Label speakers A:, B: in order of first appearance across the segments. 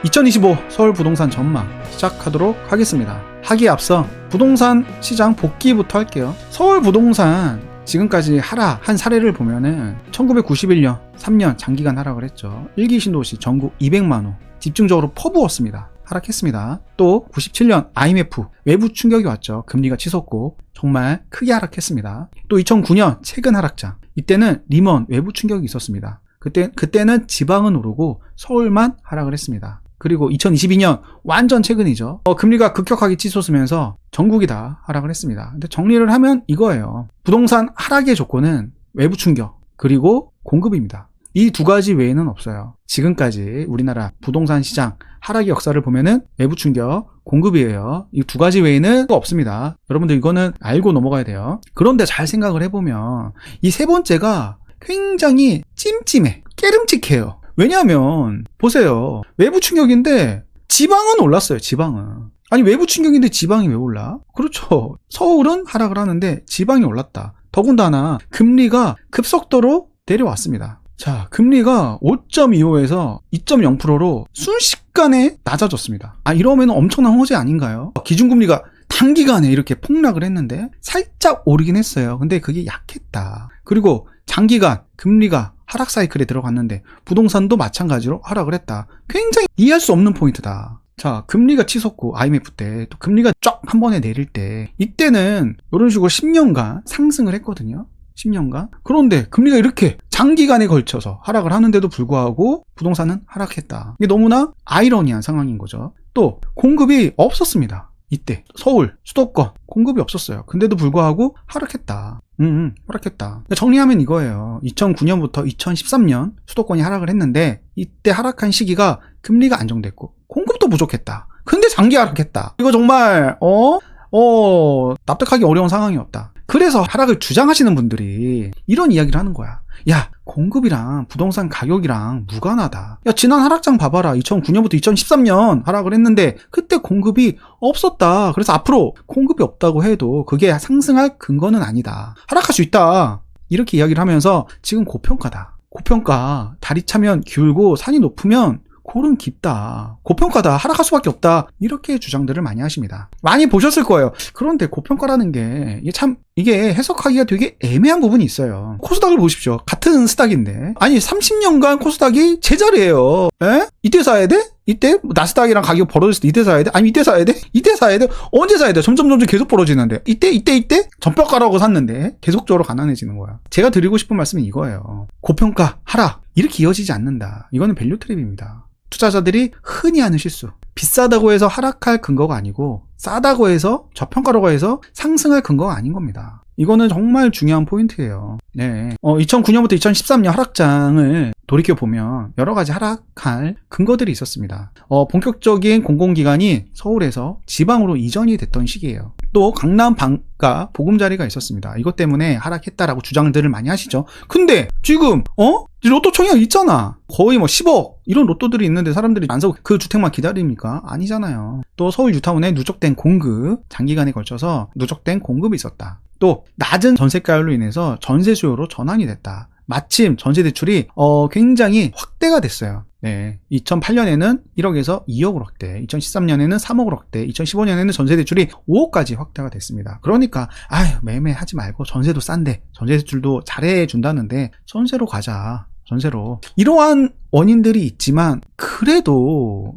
A: 2025 서울 부동산 전망 시작하도록 하겠습니다. 하기에 앞서 부동산 시장 복귀부터 할게요. 서울 부동산 지금까지 하락한 사례를 보면은 1991년 3년 장기간 하락을 했죠. 1기 신도시 전국 200만 호 집중적으로 퍼부었습니다. 하락했습니다. 또 97년 IMF 외부 충격이 왔죠. 금리가 치솟고 정말 크게 하락했습니다. 또 2009년 최근 하락장, 이때는 리먼 외부 충격이 있었습니다. 그때는 지방은 오르고 서울만 하락을 했습니다. 그리고 2022년 완전 최근이죠. 금리가 급격하게 치솟으면서 전국이 다 하락을 했습니다. 근데 정리를 하면 이거예요. 부동산 하락의 조건은 외부 충격 그리고 공급입니다. 이 두 가지 외에는 없어요. 지금까지 우리나라 부동산 시장 하락의 역사를 보면은 외부 충격, 공급이에요. 이 두 가지 외에는 없습니다. 여러분들 이거는 알고 넘어가야 돼요. 그런데 잘 생각을 해보면 이 세 번째가 굉장히 찜찜해, 깨름칙해요. 왜냐하면 보세요. 외부 충격인데 지방은 올랐어요. 지방은. 아니 외부 충격인데 지방이 왜 올라? 그렇죠. 서울은 하락을 하는데 지방이 올랐다. 더군다나 금리가 급속도로 내려왔습니다. 자, 금리가 5.25에서 2.0%로 순식간에 낮아졌습니다. 이러면 엄청난 호재 아닌가요? 기준금리가 단기간에 이렇게 폭락을 했는데 살짝 오르긴 했어요. 근데 그게 약했다. 그리고 장기간 금리가 하락 사이클에 들어갔는데 부동산도 마찬가지로 하락을 했다. 굉장히 이해할 수 없는 포인트다. 자, 금리가 치솟고 IMF 때 또 금리가 쫙 한 번에 내릴 때 이때는 이런 식으로 10년간 상승을 했거든요. 10년간. 그런데 금리가 이렇게 장기간에 걸쳐서 하락을 하는데도 불구하고 부동산은 하락했다. 이게 너무나 아이러니한 상황인 거죠. 또 공급이 없었습니다. 이때 서울 수도권 공급이 없었어요. 근데도 불구하고 하락했다. 하락했다. 정리하면 이거예요. 2009년부터 2013년 수도권이 하락을 했는데 이때 하락한 시기가 금리가 안정됐고 공급도 부족했다. 근데 장기 하락했다. 이거 정말 납득하기 어려운 상황이었다. 그래서 하락을 주장하시는 분들이 이런 이야기를 하는 거야. 야, 공급이랑 부동산 가격이랑 무관하다. 야, 지난 하락장 봐봐라. 2009년부터 2013년 하락을 했는데 그때 공급이 없었다. 그래서 앞으로 공급이 없다고 해도 그게 상승할 근거는 아니다. 하락할 수 있다. 이렇게 이야기를 하면서 지금 고평가다. 고평가. 다리 차면 길고 산이 높으면 골은 깊다. 고평가다. 하락할 수밖에 없다. 이렇게 주장들을 많이 하십니다. 많이 보셨을 거예요. 그런데 고평가라는 게 이게 해석하기가 되게 애매한 부분이 있어요. 코스닥을 보십시오. 같은 스닥인데. 아니 30년간 코스닥이 제자리예요. 에? 이때 사야 돼? 이때 나스닥이랑 가격 벌어졌을 때 이때 사야 돼? 아니 이때 사야 돼? 이때 사야 돼? 언제 사야 돼? 점점 계속 벌어지는데 이때 전평가라고 샀는데 계속적으로 가난해지는 거야. 제가 드리고 싶은 말씀은 이거예요. 고평가 하락 이렇게 이어지지 않는다. 이거는 밸류 트랩입니다. 투자자들이 흔히 하는 실수. 비싸다고 해서 하락할 근거가 아니고 싸다고 해서 저평가라고 해서 상승할 근거가 아닌 겁니다. 이거는 정말 중요한 포인트예요. 네. 2009년부터 2013년 하락장을 돌이켜보면 여러 가지 하락할 근거들이 있었습니다. 본격적인 공공기관이 서울에서 지방으로 이전이 됐던 시기예요. 또 강남 방가 보금자리가 있었습니다. 이것 때문에 하락했다라고 주장들을 많이 하시죠. 근데 지금 로또 청약 있잖아. 거의 10억 이런 로또들이 있는데 사람들이 안 사고 그 주택만 기다립니까? 아니잖아요. 또 서울 뉴타운에 누적된 공급, 장기간에 걸쳐서 누적된 공급이 있었다. 또 낮은 전세가율로 인해서 전세 수요로 전환이 됐다. 마침 전세 대출이 굉장히 확대가 됐어요. 네, 2008년에는 1억에서 2억으로 확대, 2013년에는 3억으로 확대, 2015년에는 전세 대출이 5억까지 확대가 됐습니다. 그러니까 매매하지 말고 전세도 싼데 전세 대출도 잘해 준다는데 전세로 가자. 전세로. 이러한 원인들이 있지만 그래도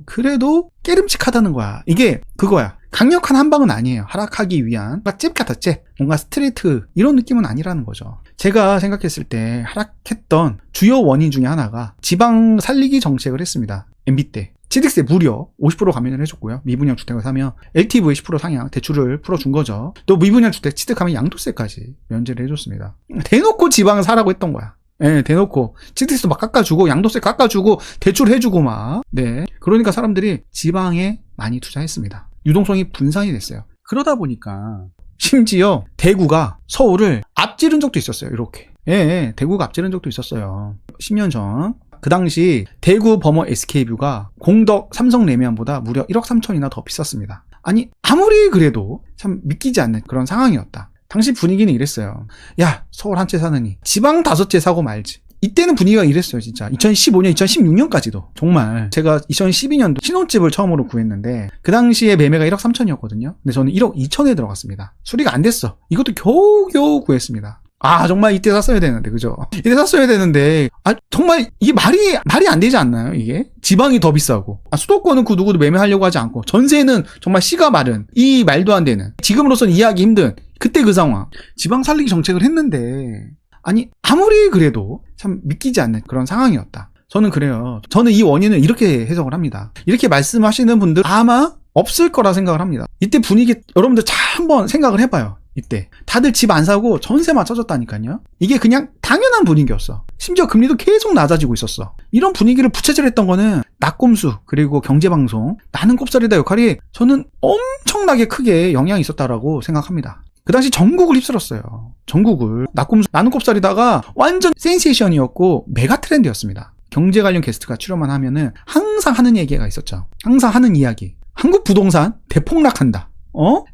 A: 깨름칙하다는 거야. 이게 그거야. 강력한 한방은 아니에요. 하락하기 위한 잽 같아 잽. 뭔가 스트레이트 이런 느낌은 아니라는 거죠. 제가 생각했을 때 하락했던 주요 원인 중에 하나가 지방 살리기 정책을 했습니다. MB 때. 취득세 무려 50% 감면을 해줬고요. 미분양 주택을 사면 LTV 10% 상향 대출을 풀어준 거죠. 또 미분양 주택 취득하면 양도세까지 면제를 해줬습니다. 대놓고 지방을 사라고 했던 거야. 예, 대놓고 취득세 막 깎아주고 양도세 깎아주고 대출해주고 막. 네, 그러니까 사람들이 지방에 많이 투자했습니다. 유동성이 분산이 됐어요. 그러다 보니까 심지어 대구가 서울을 앞지른 적도 있었어요. 이렇게. 예, 대구가 앞지른 적도 있었어요. 10년 전. 그 당시 대구 범어 SK뷰가 공덕 삼성 레미안보다 무려 1억 3천이나 더 비쌌습니다. 아니 아무리 그래도 참 믿기지 않는 그런 상황이었다. 당시 분위기는 이랬어요. 야, 서울 한 채 사느니 지방 5채 사고 말지. 이때는 분위기가 이랬어요, 진짜. 2015년, 2016년까지도. 정말. 제가 2012년도 신혼집을 처음으로 구했는데, 그 당시에 매매가 1억 3천이었거든요. 근데 저는 1억 2천에 들어갔습니다. 수리가 안 됐어. 이것도 겨우겨우 구했습니다. 아, 정말 이때 샀어야 되는데, 그죠? 이때 샀어야 되는데, 정말 이게 말이 안 되지 않나요, 이게? 지방이 더 비싸고. 수도권은 그 누구도 매매하려고 하지 않고, 전세는 정말 씨가 마른, 이 말도 안 되는, 지금으로선 이해하기 힘든, 그때 그 상황. 지방 살리기 정책을 했는데, 아니, 아무리 그래도 참 믿기지 않는 그런 상황이었다. 저는 그래요. 저는 이 원인을 이렇게 해석을 합니다. 이렇게 말씀하시는 분들 아마 없을 거라 생각을 합니다. 이때 분위기, 여러분들 잘 한번 생각을 해봐요. 이때 다들 집 안 사고 전세만 쳐졌다니까요. 이게 그냥 당연한 분위기였어. 심지어 금리도 계속 낮아지고 있었어. 이런 분위기를 부채질했던 거는 낙곰수 그리고 경제방송 나는 꼽사리다 역할이 저는 엄청나게 크게 영향이 있었다라고 생각합니다. 그 당시 전국을 휩쓸었어요. 전국을. 낙곰수 나는 꼽사리다가 완전 센세이션이었고 메가 트렌드였습니다. 경제 관련 게스트가 출연만 하면은 항상 하는 얘기가 있었죠. 항상 하는 이야기. 한국 부동산 대폭락한다.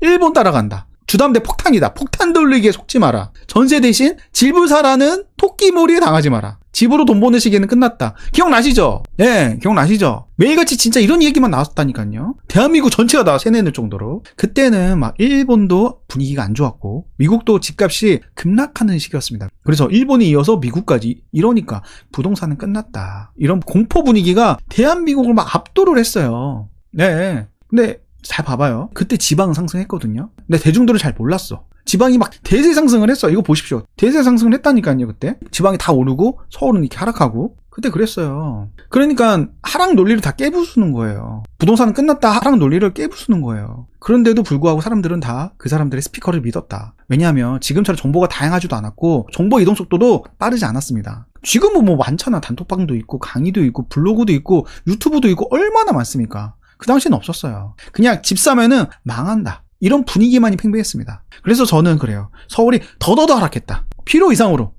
A: 일본 따라간다. 주담대 폭탄이다. 폭탄 돌리기에 속지 마라. 전세 대신 집을 사라는 토끼몰이에 당하지 마라. 집으로 돈 버는 시기는 끝났다. 기억나시죠? 예, 기억나시죠? 매일같이 진짜 이런 얘기만 나왔다니까요. 대한민국 전체가 다 세뇌될 정도로. 그때는 막 일본도 분위기가 안 좋았고 미국도 집값이 급락하는 시기였습니다. 그래서 일본이 이어서 미국까지 이러니까 부동산은 끝났다. 이런 공포 분위기가 대한민국을 막 압도를 했어요. 네. 근데 잘 봐봐요. 그때 지방은 상승했거든요. 근데 대중들은 잘 몰랐어. 지방이 막 대세 상승을 했어. 이거 보십시오. 대세 상승을 했다니까요, 그때. 지방이 다 오르고 서울은 이렇게 하락하고. 그때 그랬어요. 그러니까 하락 논리를 다 깨부수는 거예요. 부동산은 끝났다 하락 논리를 깨부수는 거예요. 그런데도 불구하고 사람들은 다 그 사람들의 스피커를 믿었다. 왜냐하면 지금처럼 정보가 다양하지도 않았고 정보 이동 속도도 빠르지 않았습니다. 지금은 뭐 많잖아. 단톡방도 있고 강의도 있고 블로그도 있고 유튜브도 있고 얼마나 많습니까? 그 당시에는 없었어요. 그냥 집 사면은 망한다. 이런 분위기만이 팽배했습니다. 그래서 저는 그래요. 서울이 더더더 하락했다. 필요 이상으로.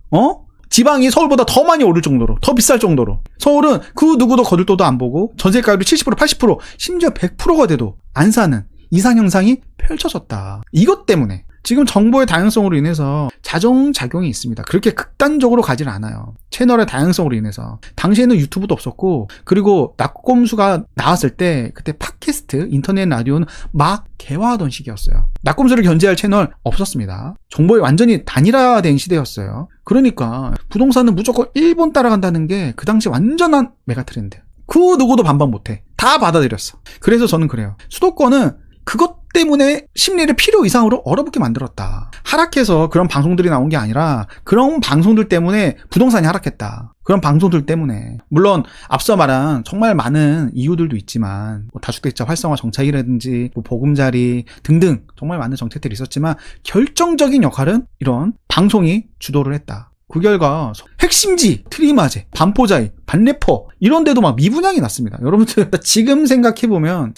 A: 지방이 서울보다 더 많이 오를 정도로, 더 비쌀 정도로. 서울은 그 누구도 거들떠도 안 보고 전세가율이 70%, 80%, 심지어 100%가 돼도 안 사는 이상현상이 펼쳐졌다. 이것 때문에 지금 정보의 다양성으로 인해서 자정작용이 있습니다. 그렇게 극단적으로 가지는 않아요. 채널의 다양성으로 인해서. 당시에는 유튜브도 없었고, 그리고 낙곰수가 나왔을 때 그때 팟캐스트, 인터넷 라디오는 막 개화하던 시기였어요. 낙곰수를 견제할 채널 없었습니다. 정보에 완전히 단일화된 시대였어요. 그러니까 부동산은 무조건 일본 따라간다는 게 그 당시 완전한 메가트렌드. 그 누구도 반박 못해. 다 받아들였어. 그래서 저는 그래요. 수도권은 그것 때문에 심리를 필요 이상으로 얼어붙게 만들었다. 하락해서 그런 방송들이 나온 게 아니라 그런 방송들 때문에 부동산이 하락했다. 그런 방송들 때문에. 물론 앞서 말한 정말 많은 이유들도 있지만 뭐 다주택자 활성화 정책이라든지 뭐 보금자리 등등 정말 많은 정책들이 있었지만 결정적인 역할은 이런 방송이 주도를 했다. 그 결과 핵심지, 트리마제, 반포자이, 반래퍼 이런 데도 막 미분양이 났습니다. 여러분들 지금 생각해보면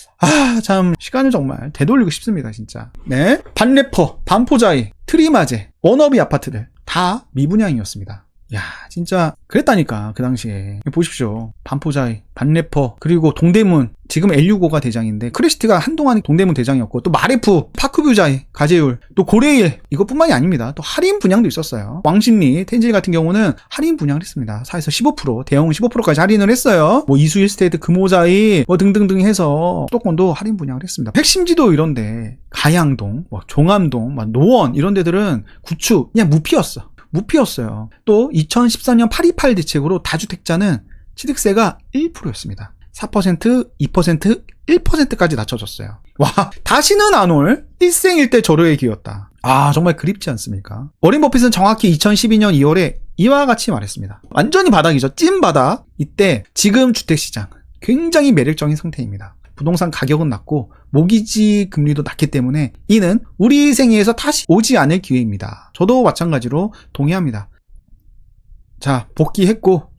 A: 참 시간을 정말 되돌리고 싶습니다. 진짜. 네, 반래퍼, 반포자이, 트리마제, 워너비 아파트들 다 미분양이었습니다. 야, 진짜 그랬다니까. 그 당시에 보십시오. 반포자이, 반래퍼, 그리고 동대문, 지금 L65가 대장인데 크레시트가 한동안 동대문 대장이었고, 또 마레프, 파크뷰자이, 가제율, 또 고레일, 이것뿐만이 아닙니다. 또 할인 분양도 있었어요. 왕십리, 텐질 같은 경우는 할인 분양을 했습니다. 4에서 15%, 대형은 15%까지 할인을 했어요. 뭐 이수일스테이트, 금호자이 뭐 등등등 해서 수도권도 할인 분양을 했습니다. 핵심지도 이런데 가양동, 뭐 종암동, 뭐 노원 이런 데들은 구축 그냥 무피였어요. 또 2014년 828 대책으로 다주택자는 취득세가 1%였습니다. 4%, 2%, 1%까지 낮춰졌어요. 와, 다시는 안 올 일생일대 절호의 기회였다. 정말 그립지 않습니까? 워렌 버핏은 정확히 2012년 2월에 이와 같이 말했습니다. 완전히 바닥이죠. 찐 바닥. 이때 지금 주택시장 굉장히 매력적인 상태입니다. 부동산 가격은 낮고 모기지 금리도 낮기 때문에 이는 우리 생애에서 다시 오지 않을 기회입니다. 저도 마찬가지로 동의합니다. 자, 복귀했고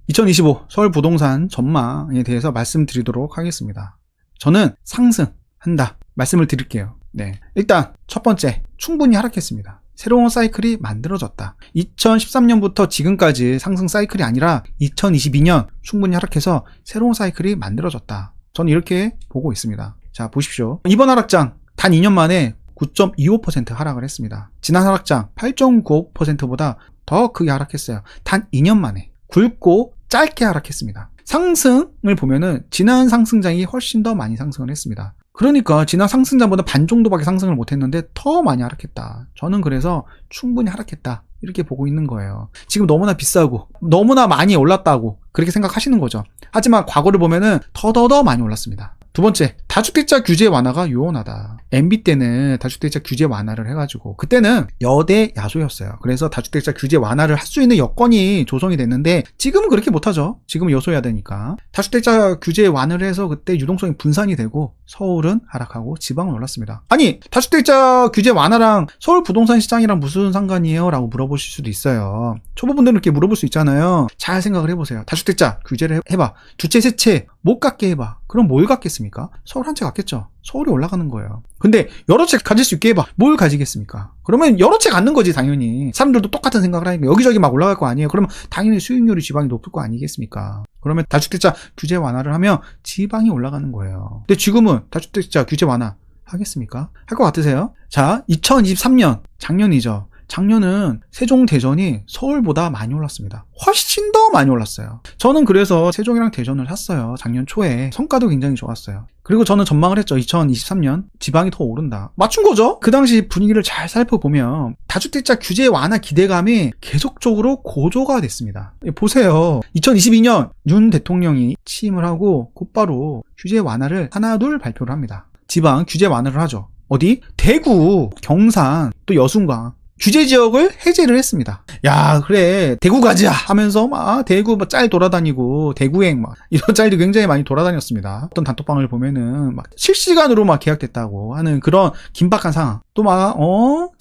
A: 2025 서울 부동산 전망에 대해서 말씀드리도록 하겠습니다. 저는 상승한다 말씀을 드릴게요. 네, 일단 첫 번째, 충분히 하락했습니다. 새로운 사이클이 만들어졌다. 2013년부터 지금까지 상승 사이클이 아니라 2022년 충분히 하락해서 새로운 사이클이 만들어졌다. 저는 이렇게 보고 있습니다. 자, 보십시오. 이번 하락장 단 2년 만에 9.25% 하락을 했습니다. 지난 하락장 8.95%보다 더 크게 하락했어요. 단 2년 만에. 굵고 짧게 하락했습니다. 상승을 보면은 지난 상승장이 훨씬 더 많이 상승을 했습니다. 그러니까 지난 상승장보다 반 정도밖에 상승을 못했는데 더 많이 하락했다. 저는 그래서 충분히 하락했다, 이렇게 보고 있는 거예요. 지금 너무나 비싸고 너무나 많이 올랐다고 그렇게 생각하시는 거죠. 하지만 과거를 보면은 더 많이 올랐습니다. 두 번째, 다주택자 규제 완화가 요원하다. MB 때는 다주택자 규제 완화를 해가지고 그때는 여대 야소였어요. 그래서 다주택자 규제 완화를 할 수 있는 여건이 조성이 됐는데 지금은 그렇게 못하죠. 지금은 여소해야 되니까. 다주택자 규제 완화를 해서 그때 유동성이 분산이 되고 서울은 하락하고 지방은 올랐습니다. 아니, 다주택자 규제 완화랑 서울 부동산 시장이랑 무슨 상관이에요? 라고 물어보실 수도 있어요. 초보분들은 이렇게 물어볼 수 있잖아요. 잘 생각을 해보세요. 다주택자 규제를 해봐. 두 채, 세 채 못 갖게 해봐. 그럼 뭘 갖겠습니까? 서울 한 채 갖겠죠. 서울이 올라가는 거예요. 근데 여러 채 가질 수 있게 해봐. 뭘 가지겠습니까? 그러면 여러 채 갖는 거지, 당연히. 사람들도 똑같은 생각을 하니까 여기저기 막 올라갈 거 아니에요. 그러면 당연히 수익률이 지방이 높을 거 아니겠습니까? 그러면 다주택자 규제 완화를 하면 지방이 올라가는 거예요. 근데 지금은 다주택자 규제 완화 하겠습니까? 할 것 같으세요? 자, 2023년, 작년이죠. 작년은 세종, 대전이 서울보다 많이 올랐습니다. 훨씬 더 많이 올랐어요. 저는 그래서 세종이랑 대전을 샀어요. 작년 초에. 성과도 굉장히 좋았어요. 그리고 저는 전망을 했죠. 2023년 지방이 더 오른다. 맞춘 거죠? 그 당시 분위기를 잘 살펴보면 다주택자 규제 완화 기대감이 계속적으로 고조가 됐습니다. 보세요. 2022년 윤 대통령이 취임을 하고 곧바로 규제 완화를 하나둘 발표를 합니다. 지방 규제 완화를 하죠. 어디? 대구, 경산, 또 여순강 규제 지역을 해제를 했습니다. 야, 그래, 대구 가자 하면서 막 대구 짤 돌아다니고 대구행 막 이런 짤도 굉장히 많이 돌아다녔습니다. 어떤 단톡방을 보면은 막 실시간으로 막 계약됐다고 하는 그런 긴박한 상황. 또 막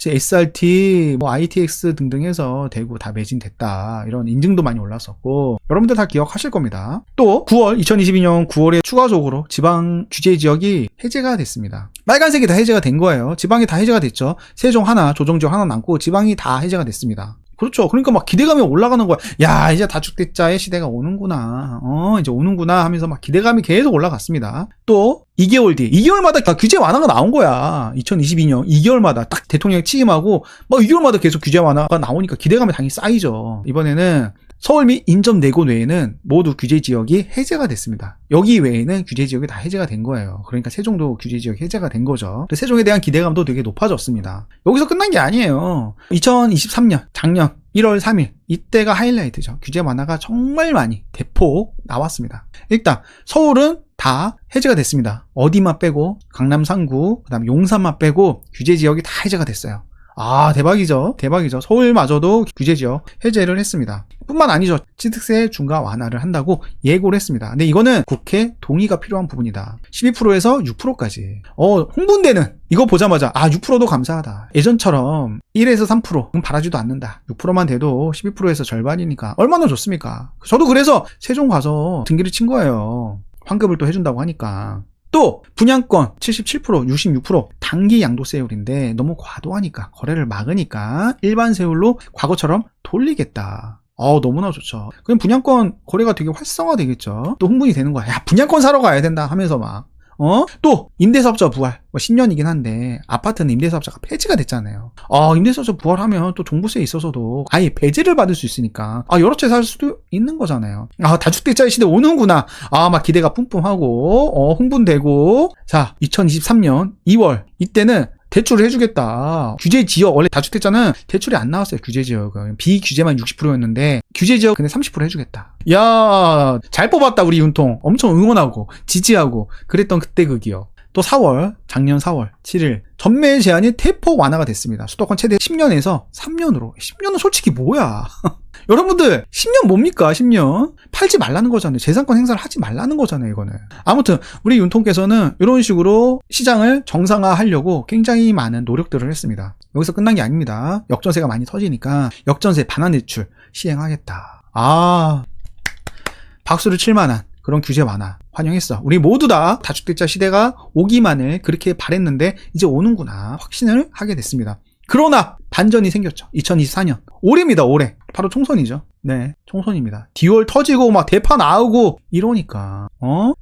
A: SRT, ITX 등등 해서 대구 다 매진됐다, 이런 인증도 많이 올랐었고, 여러분들 다 기억하실 겁니다. 또 2022년 9월에 추가적으로 지방 규제 지역이 해제가 됐습니다. 빨간색이 다 해제가 된 거예요. 지방이 다 해제가 됐죠. 세종 하나, 조정지역 하나 남고 지방이 다 해제가 됐습니다. 그렇죠. 그러니까 막 기대감이 올라가는 거야. 야, 이제 다주택자의 시대가 오는구나. 이제 오는구나 하면서 막 기대감이 계속 올라갔습니다. 또 2개월 뒤, 2개월마다 규제 완화가 나온 거야. 2022년 2개월마다 딱 대통령이 취임하고 막 2개월마다 계속 규제 완화가 나오니까 기대감이 당연히 쌓이죠. 이번에는 서울 및 인접 4곳 외에는 모두 규제 지역이 해제가 됐습니다. 여기 외에는 규제 지역이 다 해제가 된 거예요. 그러니까 세종도 규제 지역이 해제가 된 거죠. 세종에 대한 기대감도 되게 높아졌습니다. 여기서 끝난 게 아니에요. 2023년 작년 1월 3일 이때가 하이라이트죠. 규제 완화가 정말 많이 대폭 나왔습니다. 일단 서울은 다 해제가 됐습니다. 어디만 빼고 강남 3구, 그다음 용산만 빼고 규제 지역이 다 해제가 됐어요. 아, 대박이죠. 대박이죠. 서울마저도 규제지역 해제를 했습니다. 뿐만 아니죠. 취득세 중과 완화를 한다고 예고를 했습니다. 근데 이거는 국회 동의가 필요한 부분이다. 12%에서 6%까지. 홍분대는 이거 보자마자 6%도 감사하다. 예전처럼 1에서 3%는 바라지도 않는다. 6%만 돼도 12%에서 절반이니까 얼마나 좋습니까? 저도 그래서 세종 가서 등기를 친 거예요. 환급을 또 해준다고 하니까. 또 분양권 77%, 66% 단기 양도세율인데 너무 과도하니까, 거래를 막으니까 일반 세율로 과거처럼 돌리겠다. 너무나 좋죠. 그럼 분양권 거래가 되게 활성화되겠죠. 또 흥분이 되는 거야. 야, 분양권 사러 가야 된다 하면서 막. 또 임대사업자 부활, 10년이긴 한데 아파트는 임대사업자가 폐지가 됐잖아요. 임대사업자 부활하면 또 종부세에 있어서도 아예 배제를 받을 수 있으니까 여러 채 살 수도 있는 거잖아요. 다주택자의 시대 오는구나. 막 기대가 뿜뿜하고 흥분되고. 자, 2023년 2월 이때는 대출을 해주겠다. 규제지역, 원래 다주택자는 대출이 안 나왔어요. 규제지역은 비규제만 60%였는데 규제지역 근데 30% 해주겠다. 야, 잘 뽑았다 우리 윤통. 엄청 응원하고 지지하고 그랬던 그때 그 기억. 또 4월, 작년 4월 7일 전매 제한이 대폭 완화가 됐습니다. 수도권 최대 10년에서 3년으로. 10년은 솔직히 뭐야. 여러분들 10년 뭡니까? 10년 팔지 말라는 거잖아요. 재산권 행사를 하지 말라는 거잖아요. 이거는. 아무튼 우리 윤통께서는 이런 식으로 시장을 정상화하려고 굉장히 많은 노력들을 했습니다. 여기서 끝난 게 아닙니다. 역전세가 많이 터지니까 역전세 반환대출 시행하겠다. 박수를 칠 만한 그런 규제 완화 환영했어. 우리 모두 다 다주택자 시대가 오기만을 그렇게 바랬는데 이제 오는구나 확신을 하게 됐습니다. 그러나 반전이 생겼죠. 2024년 올해입니다. 올해 바로 총선이죠. 네, 총선입니다. 디올 터지고 막 대파 나오고 이러니까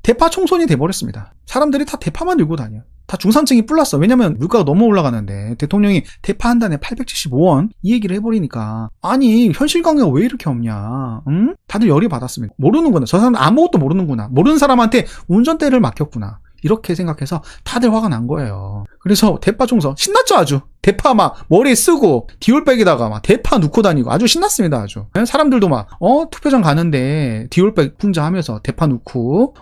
A: 대파 총선이 돼버렸습니다. 사람들이 다 대파만 들고 다녀. 다 중산층이 뿔났어. 왜냐면 물가가 너무 올라가는데 대통령이 대파 한 단에 875원 이 얘기를 해버리니까 아니 현실 관계가 왜 이렇게 없냐. 응? 다들 열이 받았습니다. 모르는구나. 저 사람 아무것도 모르는구나. 모르는 사람한테 운전대를 맡겼구나. 이렇게 생각해서 다들 화가 난 거예요. 그래서 대파 총선 신났죠 아주. 대파 막 머리에 쓰고 디올백에다가 막 대파 넣고 다니고 아주 신났습니다 아주. 사람들도 막 투표장 가는데 디올백 풍자하면서 대파 넣고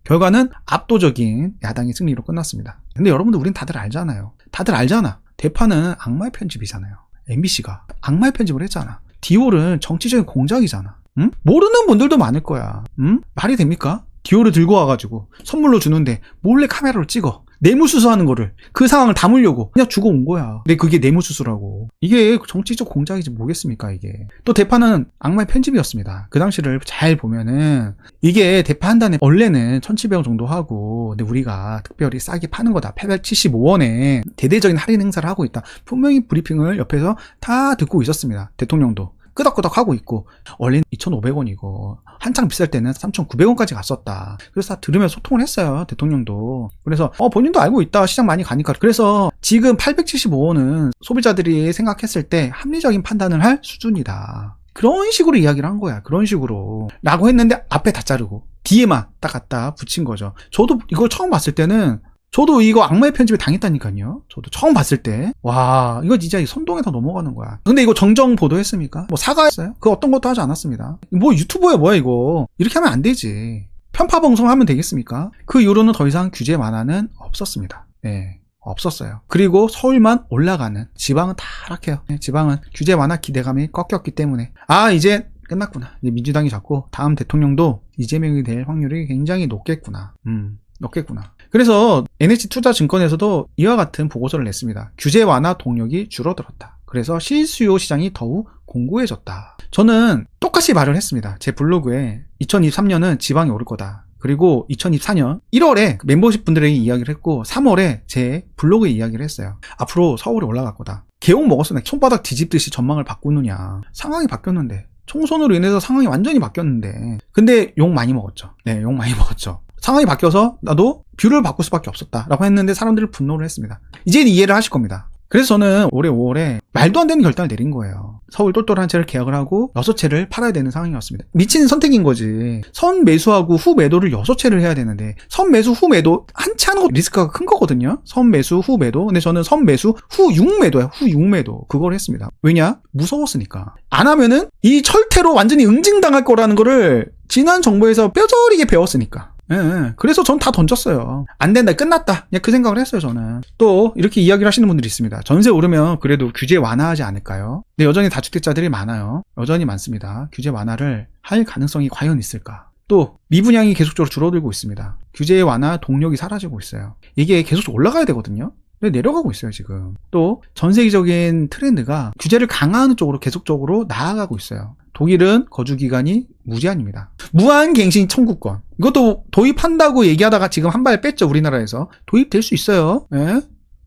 A: 결과는 압도적인 야당의 승리로 끝났습니다. 근데 여러분들 우린 다들 알잖아요. 다들 알잖아. 대파는 악마의 편집이잖아요. MBC가 악마의 편집을 했잖아. 디올은 정치적인 공작이잖아. 응? 모르는 분들도 많을 거야. 응? 말이 됩니까? 디올을 들고 와가지고 선물로 주는데 몰래 카메라로 찍어. 뇌물수수하는 거를 그 상황을 담으려고 그냥 주고 온 거야. 근데 그게 뇌물수수라고. 이게 정치적 공작이지 뭐겠습니까 이게. 또 대파는 악마의 편집이었습니다. 그 당시를 잘 보면은 이게 대파 한 단에 원래는 1,700원 정도 하고 근데 우리가 특별히 싸게 파는 거다. 875원에 대대적인 할인 행사를 하고 있다. 분명히 브리핑을 옆에서 다 듣고 있었습니다. 대통령도. 끄덕끄덕 하고 있고 원래는 2,500원이고 한창 비쌀 때는 3,900원까지 갔었다. 그래서 다 들으면 소통을 했어요. 대통령도. 그래서 본인도 알고 있다. 시장 많이 가니까. 그래서 지금 875원은 소비자들이 생각했을 때 합리적인 판단을 할 수준이다. 그런 식으로 이야기를 한 거야. 그런 식으로 라고 했는데 앞에 다 자르고 뒤에만 딱 갖다 붙인 거죠. 저도 이걸 처음 봤을 때는 저도 이거 악마의 편집에 당했다니까요. 저도 처음 봤을 때 와 이거 진짜 선동에서 넘어가는 거야. 근데 이거 정정 보도했습니까? 뭐 사과했어요? 그 어떤 것도 하지 않았습니다. 뭐 유튜버야 뭐야 이거. 이렇게 하면 안 되지. 편파 방송하면 되겠습니까? 그 이후로는 더 이상 규제 완화는 없었습니다. 네. 없었어요. 그리고 서울만 올라가는 지방은 다 하락해요. 지방은 규제 완화 기대감이 꺾였기 때문에 이제 끝났구나. 이제 민주당이 잡고 다음 대통령도 이재명이 될 확률이 굉장히 높겠구나. 높겠구나. 그래서 NH투자증권에서도 이와 같은 보고서를 냈습니다. 규제 완화 동력이 줄어들었다. 그래서 실수요 시장이 더욱 공고해졌다. 저는 똑같이 말을 했습니다. 제 블로그에 2023년은 지방이 오를 거다. 그리고 2024년 1월에 멤버십 분들에게 이야기를 했고 3월에 제 블로그에 이야기를 했어요. 앞으로 서울이 올라갈 거다. 개욕 먹었어. 손바닥 뒤집듯이 전망을 바꾸느냐. 상황이 바뀌었는데. 총선으로 인해서 상황이 완전히 바뀌었는데. 근데 욕 많이 먹었죠. 네, 욕 많이 먹었죠. 상황이 바뀌어서 나도 뷰를 바꿀 수밖에 없었다라고 했는데 사람들이 분노를 했습니다. 이제는 이해를 하실 겁니다. 그래서 저는 올해 5월에 말도 안 되는 결단을 내린 거예요. 서울 똘똘 한 채를 계약을 하고 6채를 팔아야 되는 상황이었습니다. 미친 선택인 거지. 선 매수하고 후 매도를 6채를 해야 되는데 선 매수 후 매도 한 채 하는 거 리스크가 큰 거거든요. 선 매수 후 매도. 근데 저는 선 매수 후 6매도야. 후 6매도. 그걸 했습니다. 왜냐? 무서웠으니까. 안 하면은 이 철퇴로 완전히 응징당할 거라는 거를 지난 정부에서 뼈저리게 배웠으니까. 예, 그래서 전 다 던졌어요. 안 된다, 끝났다. 그냥 그 생각을 했어요, 저는. 또, 이렇게 이야기를 하시는 분들이 있습니다. 전세 오르면 그래도 규제 완화하지 않을까요? 근데 여전히 다주택자들이 많아요. 여전히 많습니다. 규제 완화를 할 가능성이 과연 있을까? 또, 미분양이 계속적으로 줄어들고 있습니다. 규제 완화 동력이 사라지고 있어요. 이게 계속 올라가야 되거든요? 근데 내려가고 있어요, 지금. 또, 전 세계적인 트렌드가 규제를 강화하는 쪽으로 계속적으로 나아가고 있어요. 독일은 거주기간이 무제한입니다. 무한갱신 청구권. 이것도 도입한다고 얘기하다가 지금 한 발 뺐죠, 우리나라에서. 도입될 수 있어요. 예?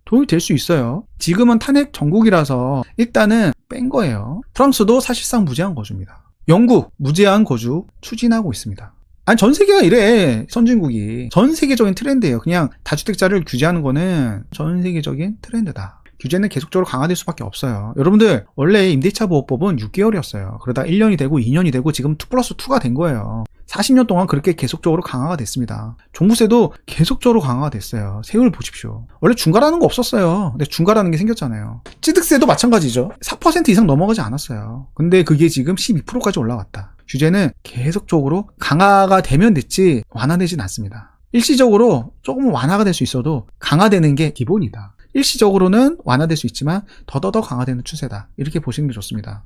A: 도입될 수 있어요. 지금은 탄핵 전국이라서 일단은 뺀 거예요. 프랑스도 사실상 무제한 거주입니다. 영국, 무제한 거주 추진하고 있습니다. 아니, 전 세계가 이래, 선진국이. 전 세계적인 트렌드예요. 그냥 다주택자를 규제하는 거는 전 세계적인 트렌드다. 규제는 계속적으로 강화될 수밖에 없어요. 여러분들 원래 임대차 보호법은 6개월이었어요. 그러다 1년이 되고 2년이 되고 지금 2+2가 된 거예요. 40년 동안 그렇게 계속적으로 강화가 됐습니다. 종부세도 계속적으로 강화가 됐어요. 세율 보십시오. 원래 중과라는 거 없었어요. 근데 중과라는 게 생겼잖아요. 취득세도 마찬가지죠. 4% 이상 넘어가지 않았어요. 근데 그게 지금 12%까지 올라왔다. 규제는 계속적으로 강화가 되면 됐지 완화되진 않습니다. 일시적으로 조금 완화가 될 수 있어도 강화되는 게 기본이다. 일시적으로는 완화될 수 있지만 더더더 강화되는 추세다. 이렇게 보시는 게 좋습니다.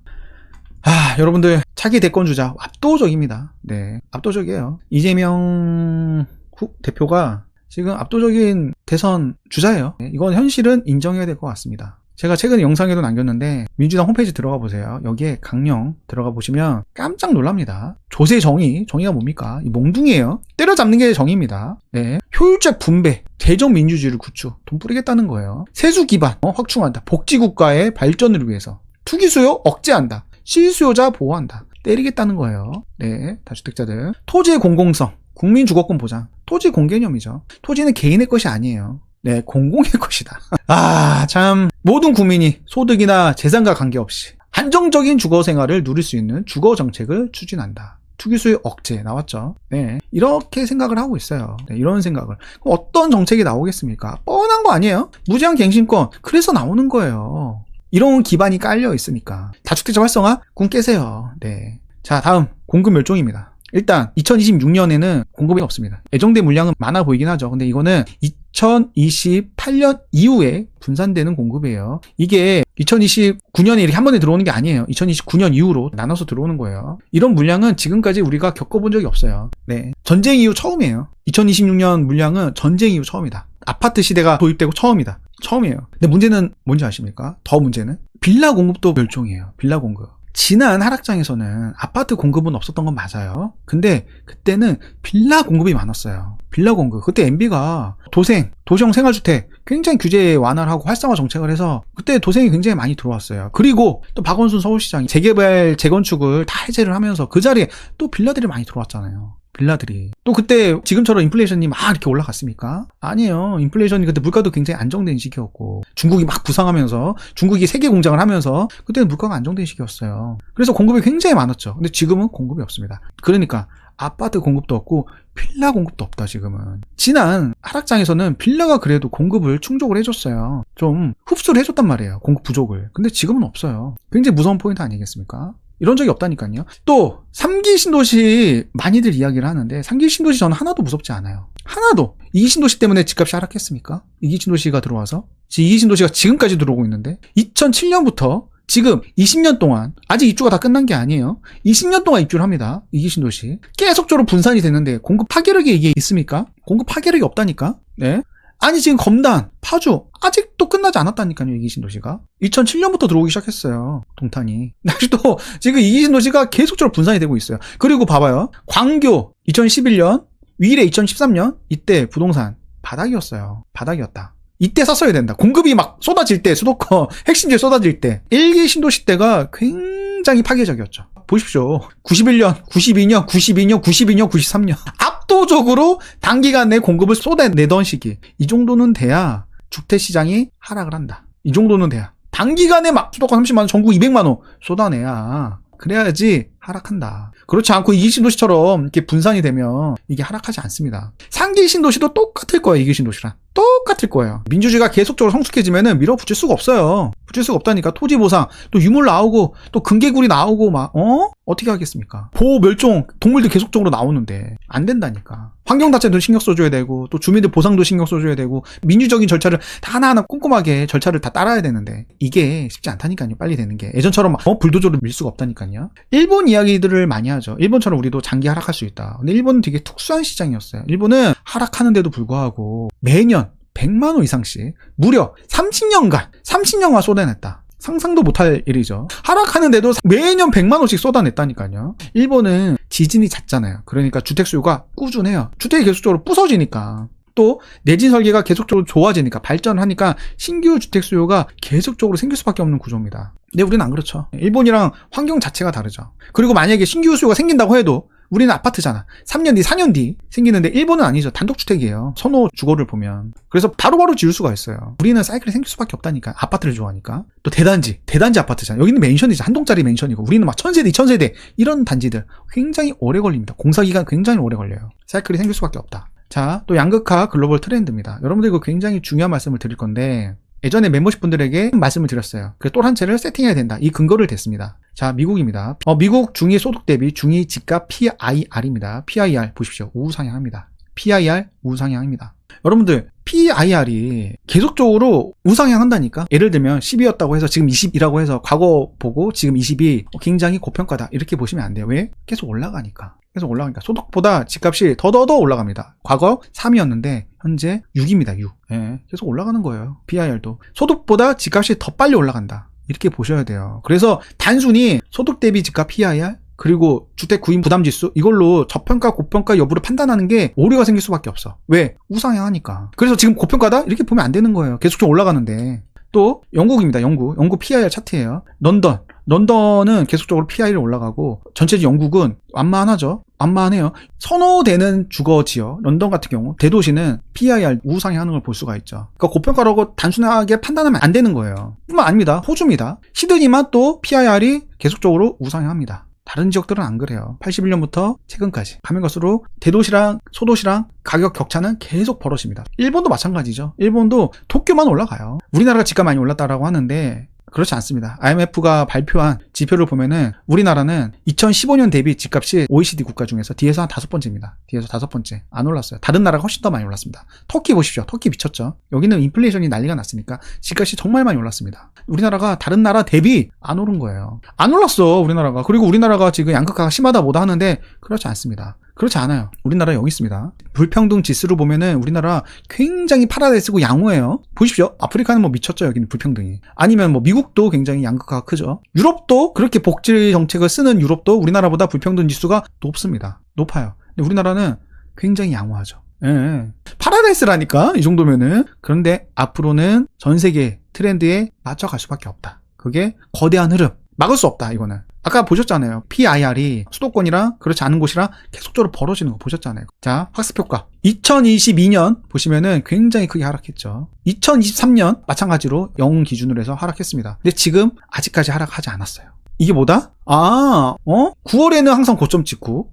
A: 여러분들 차기 대권 주자 압도적입니다. 네, 압도적이에요. 이재명 대표가 지금 압도적인 대선 주자예요. 네, 이건 현실은 인정해야 될 것 같습니다. 제가 최근에 영상에도 남겼는데 민주당 홈페이지 들어가 보세요. 여기에 강령 들어가 보시면 깜짝 놀랍니다. 조세 정의가 뭡니까? 이 몽둥이에요. 때려잡는 게 정의입니다. 네, 효율적 분배, 재정 민주주의를 구축, 돈 뿌리겠다는 거예요. 세수 기반 확충한다. 복지국가의 발전을 위해서. 투기 수요 억제한다. 실수요자 보호한다. 때리겠다는 거예요. 네, 다주택자들. 토지의 공공성, 국민 주거권 보장. 토지 공개념이죠. 토지는 개인의 것이 아니에요. 네, 공공의 것이다. 아, 참 모든 국민이 소득이나 재산과 관계없이 안정적인 주거 생활을 누릴 수 있는 주거 정책을 추진한다. 투기수요 억제 나왔죠. 네, 이렇게 생각을 하고 있어요. 네, 이런 생각을. 그럼 어떤 정책이 나오겠습니까? 뻔한 거 아니에요? 무제한 갱신권. 그래서 나오는 거예요. 이런 기반이 깔려 있으니까. 다주택자 활성화 꿈 깨세요. 네. 자, 다음 공급 멸종입니다. 일단 2026년에는 공급이 없습니다. 예정된 물량은 많아 보이긴 하죠. 근데 이거는 2028년 이후에 분산되는 공급이에요. 이게 2029년에 이렇게 한 번에 들어오는 게 아니에요. 2029년 이후로 나눠서 들어오는 거예요. 이런 물량은 지금까지 우리가 겪어본 적이 없어요. 네. 전쟁 이후 처음이에요. 2026년 물량은 전쟁 이후 처음이다. 아파트 시대가 도입되고 처음이다. 처음이에요. 근데 문제는 뭔지 아십니까? 더 문제는 빌라 공급도 멸종이에요. 빌라 공급. 지난 하락장에서는 아파트 공급은 없었던 건 맞아요. 근데 그때는 빌라 공급이 많았어요. 빌라 공급. 그때 MB가 도시형 생활주택 굉장히 규제 완화를 하고 활성화 정책을 해서 그때 도생이 굉장히 많이 들어왔어요. 그리고 또 박원순 서울시장이 재개발, 재건축을 다 해제를 하면서 그 자리에 또 빌라들이 많이 들어왔잖아요. 빌라들이. 또 그때 지금처럼 인플레이션이 막 이렇게 올라갔습니까? 아니에요. 인플레이션이 그때 물가도 굉장히 안정된 시기였고 중국이 막 부상하면서 중국이 세계 공장을 하면서 그때는 물가가 안정된 시기였어요. 그래서 공급이 굉장히 많았죠. 근데 지금은 공급이 없습니다. 그러니까 아파트 공급도 없고 빌라 공급도 없다 지금은. 지난 하락장에서는 빌라가 그래도 공급을 충족을 해줬어요. 좀 흡수를 해줬단 말이에요. 공급 부족을. 근데 지금은 없어요. 굉장히 무서운 포인트 아니겠습니까? 이런 적이 없다니까요. 또 3기 신도시 많이들 이야기를 하는데 3기 신도시 저는 하나도 무섭지 않아요. 하나도. 2기 신도시 때문에 집값이 하락했습니까? 2기 신도시가 들어와서 2기 신도시가 지금까지 들어오고 있는데 2007년부터 지금 20년 동안 아직 입주가 다 끝난 게 아니에요. 20년 동안 입주를 합니다. 2기 신도시. 계속적으로 분산이 되는데 공급 파괴력이 이게 있습니까? 공급 파괴력이 없다니까. 네. 아니 지금 검단, 파주 아직도 끝나지 않았다니까요. 2기 신도시가 2007년부터 들어오기 시작했어요. 동탄이. 아직도 지금 2기 신도시가 계속적으로 분산이 되고 있어요. 그리고 봐봐요. 광교 2011년, 위례 2013년 이때 부동산 바닥이었어요. 바닥이었다. 이때 샀어야 된다. 공급이 막 쏟아질 때, 수도권 핵심지에 쏟아질 때 1기 신도시 때가 굉장히 파괴적이었죠. 보십시오. 91년, 92년, 92년, 92년, 93년 압도적으로 단기간 내 공급을 쏟아내던 시기. 이 정도는 돼야 주택시장이 하락을 한다. 이 정도는 돼야. 단기간에 막 수도권 30만 원, 전국 200만 원 쏟아내야. 그래야지 하락한다. 그렇지 않고 2기 신도시처럼 이렇게 분산이 되면 이게 하락하지 않습니다. 3기 신도시도 똑같을 거예요. 2기 신도시랑. 똑같을 거예요. 민주주의가 계속적으로 성숙해지면은 밀어붙일 수가 없어요. 붙일 수가 없다니까. 토지 보상, 또 유물 나오고, 또 금개구리 나오고 막, 어떻게 하겠습니까? 보호 멸종, 동물들 계속적으로 나오는데 안 된다니까. 환경단체도 신경 써줘야 되고, 또 주민들 보상도 신경 써줘야 되고, 민주적인 절차를 다 하나하나 꼼꼼하게 절차를 다 따라야 되는데 이게 쉽지 않다니까요. 빨리 되는 게. 예전처럼 불도저로 밀 수가 없다니까요. 일본 이야기들을 많이 하죠. 일본처럼 우리도 장기 하락할 수 있다. 근데 일본은 되게 특수한 시장이었어요. 일본은 하락하는데도 불구하고 매년 100만 원 이상씩 무려 30년간 쏟아냈다. 상상도 못할 일이죠. 하락하는데도 매년 100만 원씩 쏟아냈다니까요. 일본은 지진이 잦잖아요. 그러니까 주택 수요가 꾸준해요. 주택이 계속적으로 부서지니까. 또 내진 설계가 계속적으로 좋아지니까 발전하니까 신규 주택 수요가 계속적으로 생길 수밖에 없는 구조입니다. 근데 우리는 안 그렇죠. 일본이랑 환경 자체가 다르죠. 그리고 만약에 신규 수요가 생긴다고 해도 우리는 아파트잖아. 3년 뒤, 4년 뒤 생기는데 일본은 아니죠. 단독주택이에요. 선호 주거를 보면. 그래서 바로바로 지을 수가 있어요. 우리는 사이클이 생길 수밖에 없다니까. 아파트를 좋아하니까. 또 대단지 아파트잖아. 여기는 맨션이죠. 한 동짜리 맨션이고 우리는 막 1000세대 이런 단지들 굉장히 오래 걸립니다. 공사기간 굉장히 오래 걸려요. 사이클이 생길 수밖에 없다. 자, 또 양극화 글로벌 트렌드입니다. 여러분들 이거 굉장히 중요한 말씀을 드릴 건데 예전에 멤버십 분들에게 말씀을 드렸어요. 그 똘 한 채를 세팅해야 된다. 이 근거를 댔습니다. 자, 미국입니다. 미국 중위 소득 대비 중위 집값 PIR입니다. PIR 보십시오. 우상향합니다. PIR 우상향입니다. 여러분들 PIR이 계속적으로 우상향한다니까. 예를 들면 10이었다고 해서 지금 20이라고 해서 과거 보고 지금 20이 굉장히 고평가다 이렇게 보시면 안 돼요. 왜? 계속 올라가니까. 소득보다 집값이 더 올라갑니다. 과거 3이었는데 현재 6입니다. 6. 예, 계속 올라가는 거예요. PIR도. 소득보다 집값이 더 빨리 올라간다. 이렇게 보셔야 돼요. 그래서 단순히 소득 대비 집값 PIR 그리고 주택 구입 부담 지수 이걸로 저평가 고평가 여부를 판단하는 게 오류가 생길 수밖에 없어. 왜? 우상향하니까. 그래서 지금 고평가다? 이렇게 보면 안 되는 거예요. 계속 좀 올라가는데. 또 영국입니다. 영국 PIR 차트예요. 런던은 계속적으로 PI를 올라가고 전체적 영국은 완만하죠. 완만해요. 선호되는 주거 지역 런던 같은 경우 대도시는 PIR 우상향하는 걸 볼 수가 있죠. 그러니까 고평가라고 단순하게 판단하면 안 되는 거예요. 뿐만 아닙니다. 호주입니다. 시드니만 또 PIR이 계속적으로 우상향합니다. 다른 지역들은 안 그래요. 81년부터 최근까지 가면 갈수록 대도시랑 소도시랑 가격 격차는 계속 벌어집니다. 일본도 마찬가지죠. 일본도 도쿄만 올라가요. 우리나라가 집값 많이 올랐다라고 하는데 그렇지 않습니다. IMF가 발표한 지표를 보면은 우리나라는 2015년 대비 집값이 OECD 국가 중에서 뒤에서 한 5번째입니다. 뒤에서 5번째. 안 올랐어요. 다른 나라가 훨씬 더 많이 올랐습니다. 터키 보십시오. 터키 미쳤죠. 여기는 인플레이션이 난리가 났으니까 집값이 정말 많이 올랐습니다. 우리나라가 다른 나라 대비 안 오른 거예요. 안 올랐어, 우리나라가. 그리고 우리나라가 지금 양극화가 심하다 뭐다 하는데 그렇지 않습니다. 그렇지 않아요. 우리나라 여기 있습니다. 불평등 지수를 보면은 우리나라 굉장히 파라다이스고 양호해요. 보십시오. 아프리카는 뭐 미쳤죠. 여기는 불평등이. 아니면 뭐 미국도 굉장히 양극화가 크죠. 유럽도 그렇게 복지 정책을 쓰는 유럽도 우리나라보다 불평등 지수가 높습니다. 높아요. 근데 우리나라는 굉장히 양호하죠. 예. 파라다이스라니까 이 정도면은. 그런데 앞으로는 전 세계 트렌드에 맞춰갈 수밖에 없다. 그게 거대한 흐름. 막을 수 없다, 이거는. 아까 보셨잖아요. PIR이 수도권이랑 그렇지 않은 곳이랑 계속적으로 벌어지는 거 보셨잖아요. 자, 학습효과. 2022년 보시면은 굉장히 크게 하락했죠. 2023년 마찬가지로 0 기준으로 해서 하락했습니다. 근데 지금 아직까지 하락하지 않았어요. 이게 뭐다? 9월에는 항상 고점 찍고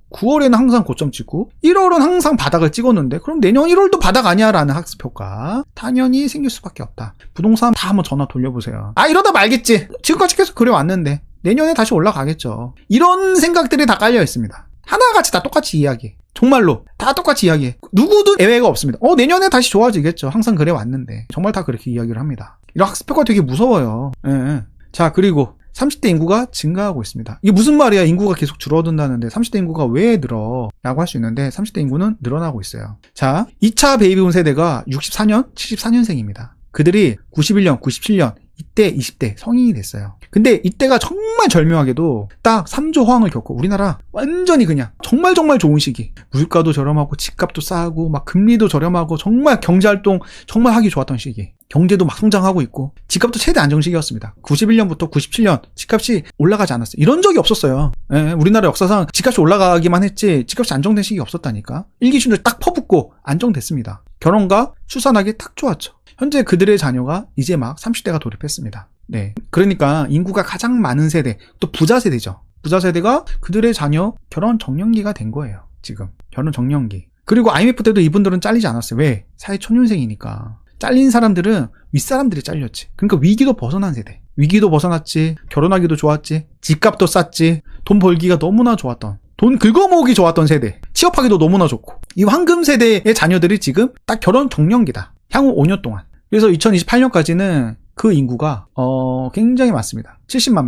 A: 1월은 항상 바닥을 찍었는데 그럼 내년 1월도 바닥 아니야? 라는 학습효과 당연히 생길 수밖에 없다. 부동산 다 한번 전화 돌려보세요. 이러다 말겠지. 지금까지 계속 그래왔는데 내년에 다시 올라가겠죠. 이런 생각들이 다 깔려 있습니다. 하나같이 다 똑같이 이야기해. 정말로 다 똑같이 이야기해. 누구도 예외가 없습니다. 내년에 다시 좋아지겠죠. 항상 그래왔는데 정말 다 그렇게 이야기를 합니다. 이런 학습효과 되게 무서워요. 예. 자, 그리고 30대 인구가 증가하고 있습니다. 이게 무슨 말이야? 인구가 계속 줄어든다는데 30대 인구가 왜 늘어? 라고 할 수 있는데 30대 인구는 늘어나고 있어요. 자, 2차 베이비붐 세대가 64년, 74년생입니다. 그들이 91년, 97년 이때 20대 성인이 됐어요. 근데 이때가 정말 절묘하게도 딱 3조 호황을 겪고 우리나라 완전히 그냥 정말 좋은 시기. 물가도 저렴하고 집값도 싸고 막 금리도 저렴하고 정말 경제활동 정말 하기 좋았던 시기. 경제도 막 성장하고 있고 집값도 최대 안정 시기였습니다. 91년부터 97년 집값이 올라가지 않았어요. 이런 적이 없었어요. 예, 우리나라 역사상 집값이 올라가기만 했지 집값이 안정된 시기가 없었다니까. 일기준으로 딱 퍼붓고 안정됐습니다. 결혼과 출산하기 딱 좋았죠. 현재 그들의 자녀가 이제 막 30대가 돌입했습니다. 네. 그러니까 인구가 가장 많은 세대, 또 부자 세대죠. 부자 세대가 그들의 자녀 결혼 정년기가 된 거예요. 지금. 결혼 정년기. 그리고 IMF 때도 이분들은 잘리지 않았어요. 왜? 사회 초년생이니까. 잘린 사람들은 윗사람들이 잘렸지. 그러니까 위기도 벗어난 세대. 위기도 벗어났지. 결혼하기도 좋았지. 집값도 쌌지. 돈 벌기가 너무나 좋았던. 돈 긁어모으기 좋았던 세대. 취업하기도 너무나 좋고. 이 황금 세대의 자녀들이 지금 딱 결혼 정년기다. 향후 5년 동안. 그래서 2028년까지는 그 인구가 굉장히 많습니다. 70만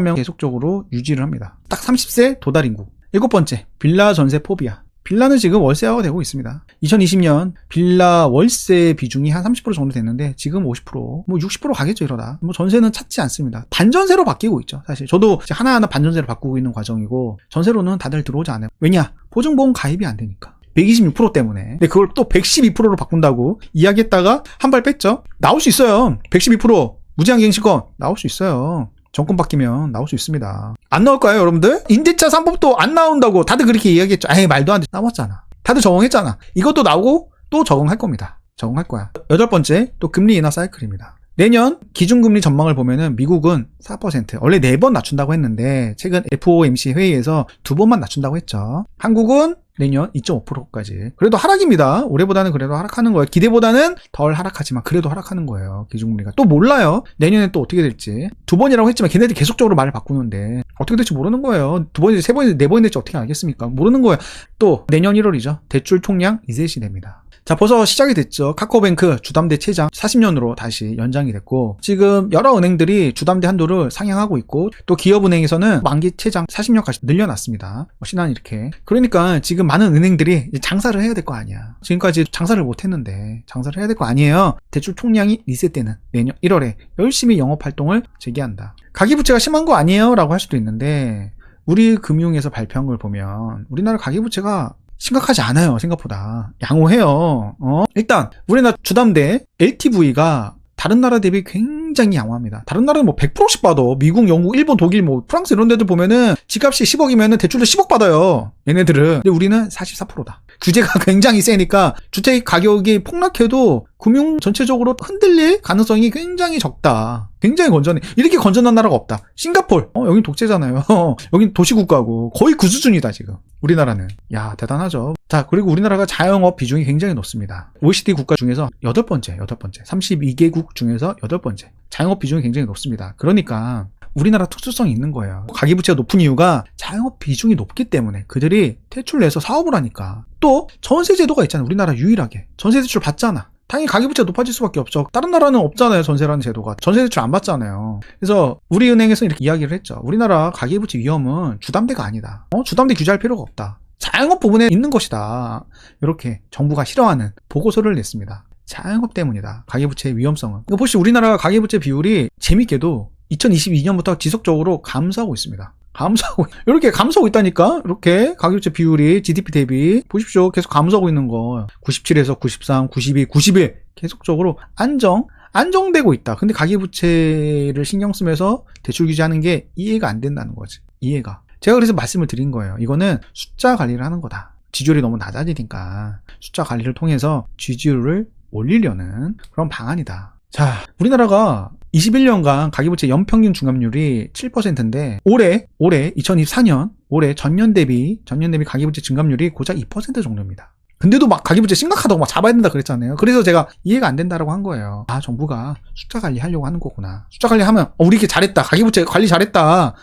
A: 명 계속적으로 유지를 합니다. 딱 30세 도달 인구. 7번째, 빌라 전세 포비아. 빌라는 지금 월세화가 되고 있습니다. 2020년 빌라 월세 비중이 한 30% 정도 됐는데 지금 50%, 뭐 60% 가겠죠 이러다. 뭐 전세는 찾지 않습니다. 반전세로 바뀌고 있죠. 사실 저도 하나하나 반전세로 바꾸고 있는 과정이고 전세로는 다들 들어오지 않아요. 왜냐? 보증보험 가입이 안 되니까. 126% 때문에. 근데 그걸 또 112%로 바꾼다고 이야기했다가 한 발 뺐죠. 나올 수 있어요. 112% 무제한갱신권 나올 수 있어요. 정권 바뀌면 나올 수 있습니다. 안 나올까요, 여러분들? 임대차 3법도 안 나온다고 다들 그렇게 이야기했죠. 말도 안 돼. 나왔잖아. 다들 적응했잖아. 이것도 나오고 또 적응할 겁니다. 적응할 거야. 8번째, 또 금리 인하 사이클입니다. 내년 기준금리 전망을 보면은 미국은 4%, 원래 4번 낮춘다고 했는데 최근 FOMC 회의에서 2번만 낮춘다고 했죠. 한국은 내년 2.5%까지. 그래도 하락입니다. 올해보다는 그래도 하락하는 거예요. 기대보다는 덜 하락하지만 그래도 하락하는 거예요. 기준금리가. 또 몰라요. 내년에 또 어떻게 될지. 2번이라고 했지만 걔네들이 계속적으로 말을 바꾸는데 어떻게 될지 모르는 거예요. 2번인지 3번인지 4번이 될지 어떻게 알겠습니까? 모르는 거예요. 또 내년 1월이죠. 대출 총량 리셋이 됩니다. 자, 벌써 시작이 됐죠. 카카오뱅크 주담대 최장 40년으로 다시 연장이 됐고 지금 여러 은행들이 주담대 한도를 상향하고 있고 또 기업은행에서는 만기 최장 40년까지 늘려놨습니다. 신한 이렇게. 그러니까 지금 많은 은행들이 이제 장사를 해야 될 거 아니야. 지금까지 장사를 못했는데 장사를 해야 될 거 아니에요. 대출 총량이 리셋되는 내년 1월에 열심히 영업활동을 재개한다. 가계부채가 심한 거 아니에요? 라고 할 수도 있는데 우리 금융에서 발표한 걸 보면 우리나라 가계부채가 심각하지 않아요. 생각보다. 양호해요. 일단 우리나라 주담대 LTV가 다른 나라 대비 굉장히 양호합니다. 다른 나라는 뭐 100%씩 받아. 미국, 영국, 일본, 독일, 뭐 프랑스 이런 데들 보면은 집값이 10억이면은 대출도 10억 받아요. 얘네들은. 근데 우리는 44%다. 규제가 굉장히 세니까 주택 가격이 폭락해도 금융 전체적으로 흔들릴 가능성이 굉장히 적다. 굉장히 건전해. 이렇게 건전한 나라가 없다. 싱가폴. 여긴 독재잖아요. 여긴 도시국가고 거의 그 수준이다 지금. 우리나라는. 야, 대단하죠. 자, 그리고 우리나라가 자영업 비중이 굉장히 높습니다. OECD 국가 중에서 8번째. 32개국 중에서 8번째. 자영업 비중이 굉장히 높습니다. 그러니까 우리나라 특수성이 있는 거예요. 가계부채가 높은 이유가 자영업 비중이 높기 때문에 그들이 대출을 내서 사업을 하니까. 또 전세제도가 있잖아요. 우리나라 유일하게. 전세대출 받잖아. 당연히 가계부채가 높아질 수밖에 없죠. 다른 나라는 없잖아요. 전세라는 제도가. 전세대출 안 받잖아요. 그래서 우리 은행에서는 이렇게 이야기를 했죠. 우리나라 가계부채 위험은 주담대가 아니다. 주담대 규제할 필요가 없다. 자영업 부분에 있는 것이다. 이렇게 정부가 싫어하는 보고서를 냈습니다. 자영업 때문이다. 가계부채의 위험성은. 보시죠. 우리나라 가계부채 비율이 재밌게도 2022년부터 지속적으로 감소하고 있습니다. 이렇게 감소하고 있다니까? 이렇게 가계부채 비율이 GDP 대비 보십시오. 계속 감소하고 있는 거. 97에서 93, 92, 91 계속적으로 안정되고 있다. 근데 가계부채를 신경 쓰면서 대출 규제하는 게 이해가 안 된다는 거지. 이해가. 제가 그래서 말씀을 드린 거예요. 이거는 숫자 관리를 하는 거다. 지지율이 너무 낮아지니까 숫자 관리를 통해서 지지율을 올리려는 그런 방안이다. 자, 우리나라가 21년간 가계부채 연평균 증감률이 7%인데 올해 2024년 올해 전년 대비 가계부채 증감률이 고작 2% 정도입니다. 근데도 막 가계부채 심각하다고 막 잡아야 된다 그랬잖아요. 그래서 제가 이해가 안 된다라고 한 거예요. 아, 정부가 숫자 관리하려고 하는 거구나. 숫자 관리하면 우리 이렇게 잘했다. 가계부채 관리 잘했다.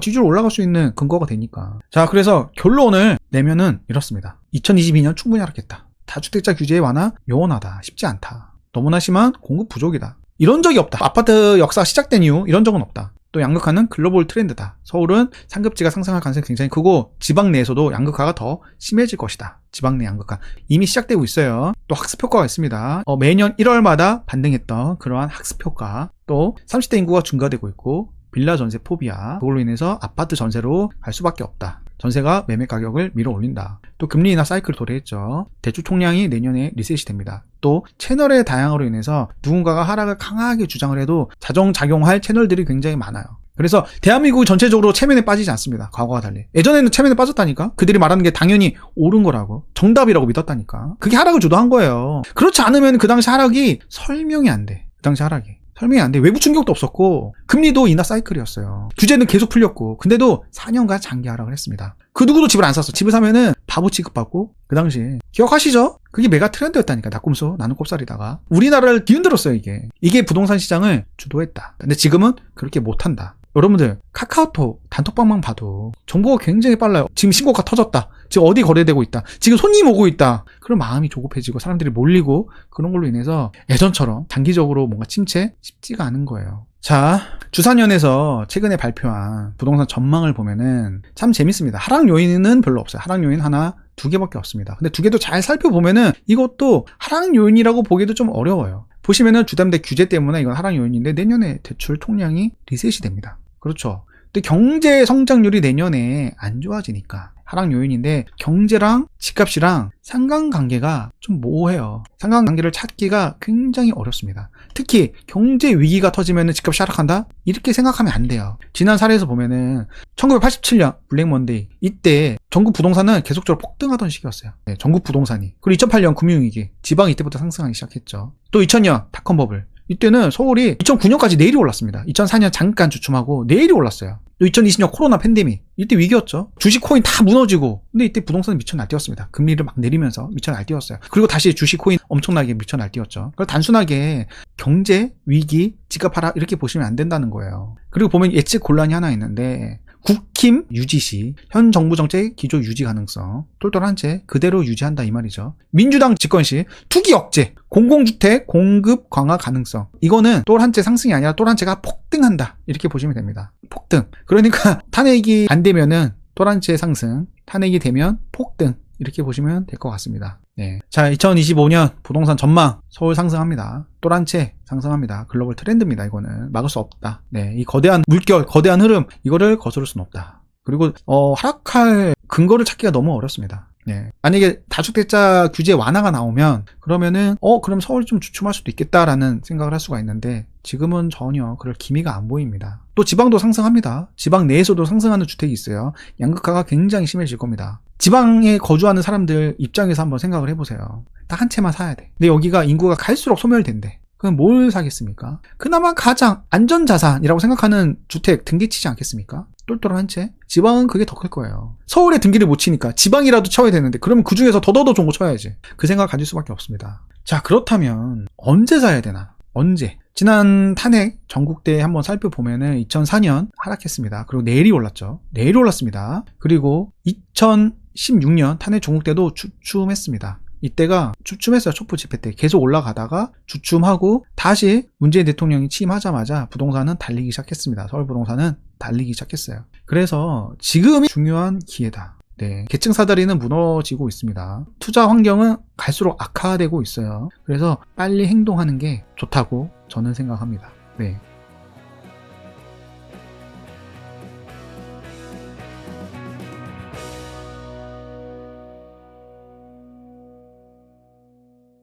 A: 지지율 올라갈 수 있는 근거가 되니까. 자, 그래서 결론을 내면은 이렇습니다. 2022년 충분히 하락했다. 다주택자 규제 완화 요원하다. 쉽지 않다. 너무나 심한 공급 부족이다. 이런 적이 없다. 아파트 역사가 시작된 이후 이런 적은 없다. 또 양극화는 글로벌 트렌드다. 서울은 상급지가 상승할 가능성이 굉장히 크고 지방 내에서도 양극화가 더 심해질 것이다. 지방 내 양극화 이미 시작되고 있어요. 또 학습 효과가 있습니다. 매년 1월마다 반등했던 그러한 학습 효과. 또 30대 인구가 증가되고 있고 빌라 전세 포비아. 그걸로 인해서 아파트 전세로 갈 수밖에 없다. 전세가 매매 가격을 밀어 올린다. 또 금리 인하 사이클을 도래했죠. 대출 총량이 내년에 리셋이 됩니다. 또 채널의 다양화로 인해서 누군가가 하락을 강하게 주장을 해도 자정작용할 채널들이 굉장히 많아요. 그래서 대한민국이 전체적으로 체면에 빠지지 않습니다. 과거와 달리. 예전에는 체면에 빠졌다니까. 그들이 말하는 게 당연히 옳은 거라고. 정답이라고 믿었다니까. 그게 하락을 주도한 거예요. 그렇지 않으면 그 당시 하락이 설명이 안 돼. 그 당시 하락이. 설명이 안 돼. 외부 충격도 없었고 금리도 인하 사이클이었어요. 규제는 계속 풀렸고 근데도 4년간 장기 하락을 했습니다. 그 누구도 집을 안 샀어. 집을 사면은 바보 취급받고 그 당시에 기억하시죠? 그게 메가 트렌드였다니까. 낙곰수 나는 꼽살이다가 우리나라를 뒤흔들었어요. 이게 부동산 시장을 주도했다. 근데 지금은 그렇게 못한다. 여러분들 카카오톡 단톡방만 봐도 정보가 굉장히 빨라요. 지금 신고가 터졌다. 지금 어디 거래되고 있다. 지금 손님 오고 있다. 그런 마음이 조급해지고 사람들이 몰리고 그런 걸로 인해서 예전처럼 장기적으로 뭔가 침체 쉽지가 않은 거예요. 자, 주산연에서 최근에 발표한 부동산 전망을 보면은 참 재밌습니다. 하락 요인은 별로 없어요. 하락 요인 하나, 두 개밖에 없습니다. 근데 두 개도 잘 살펴보면은 이것도 하락 요인이라고 보기도 좀 어려워요. 보시면은 주담대 규제 때문에 이건 하락 요인인데 내년에 대출 통량이 리셋이 됩니다. 그렇죠. 근데 경제 성장률이 내년에 안 좋아지니까 하락 요인인데 경제랑 집값이랑 상관관계가 좀 모호해요. 상관관계를 찾기가 굉장히 어렵습니다. 특히 경제 위기가 터지면 집값이 하락한다? 이렇게 생각하면 안 돼요. 지난 사례에서 보면은 1987년 블랙 먼데이 이때 전국 부동산은 계속적으로 폭등하던 시기였어요. 네, 전국 부동산이. 그리고 2008년 금융위기 지방이 이때부터 상승하기 시작했죠. 또 2000년 닷컴 버블 이때는 서울이 2009년까지 내일이 올랐습니다. 2004년 잠깐 주춤하고 내일이 올랐어요. 또 2020년 코로나 팬데믹 이때 위기였죠. 주식 코인 다 무너지고 근데 이때 부동산은 미쳐 날뛰었습니다. 금리를 막 내리면서 미쳐 날뛰었어요. 그리고 다시 주식 코인 엄청나게 미쳐 날뛰었죠. 그걸 단순하게 경제 위기 집값 하락 이렇게 보시면 안 된다는 거예요. 그리고 보면 예측 곤란이 하나 있는데 국힘 유지 시 현 정부 정책 기조 유지 가능성 똘똘한 채 그대로 유지한다 이 말이죠. 민주당 집권 시 투기 억제 공공주택 공급 강화 가능성 이거는 똘한 채 상승이 아니라 똘한 채가 폭등한다 이렇게 보시면 됩니다. 폭등. 그러니까 탄핵이 안 되면은 똘한 채 상승, 탄핵이 되면 폭등 이렇게 보시면 될 것 같습니다. 네. 자, 2025년 부동산 전망 서울 상승합니다. 똘한 채 상승합니다. 글로벌 트렌드입니다. 이거는 막을 수 없다. 네, 이 거대한 물결, 거대한 흐름 이거를 거스를 수는 없다. 그리고 하락할 근거를 찾기가 너무 어렵습니다. 네. 만약에 다주택자 규제 완화가 나오면 그러면은 그럼 서울이 좀 주춤할 수도 있겠다라는 생각을 할 수가 있는데 지금은 전혀 그럴 기미가 안 보입니다. 또 지방도 상승합니다. 지방 내에서도 상승하는 주택이 있어요. 양극화가 굉장히 심해질 겁니다. 지방에 거주하는 사람들 입장에서 한번 생각을 해보세요. 딱 한 채만 사야 돼. 근데 여기가 인구가 갈수록 소멸된대. 그럼 뭘 사겠습니까? 그나마 가장 안전자산이라고 생각하는 주택 등기치지 않겠습니까? 똘똘한 한 채? 지방은 그게 더 클 거예요. 서울에 등기를 못 치니까 지방이라도 쳐야 되는데 그러면 그 중에서 더 좋은 거 쳐야지. 그 생각 가질 수밖에 없습니다. 자, 그렇다면 언제 사야 되나? 언제? 지난 탄핵 전국대 한번 살펴보면은 2004년 하락했습니다. 그리고 내일이 올랐죠. 내일이 올랐습니다. 그리고 2016년 탄핵 전국대도 주춤했습니다. 이때가 주춤했어요. 촛불 집회 때 계속 올라가다가 주춤하고 다시 문재인 대통령이 취임하자마자 부동산은 달리기 시작했습니다. 서울 부동산은 달리기 시작했어요. 그래서 지금이 중요한 기회다. 네, 계층 사다리는 무너지고 있습니다. 투자 환경은 갈수록 악화되고 있어요. 그래서 빨리 행동하는 게 좋다고 저는 생각합니다. 네.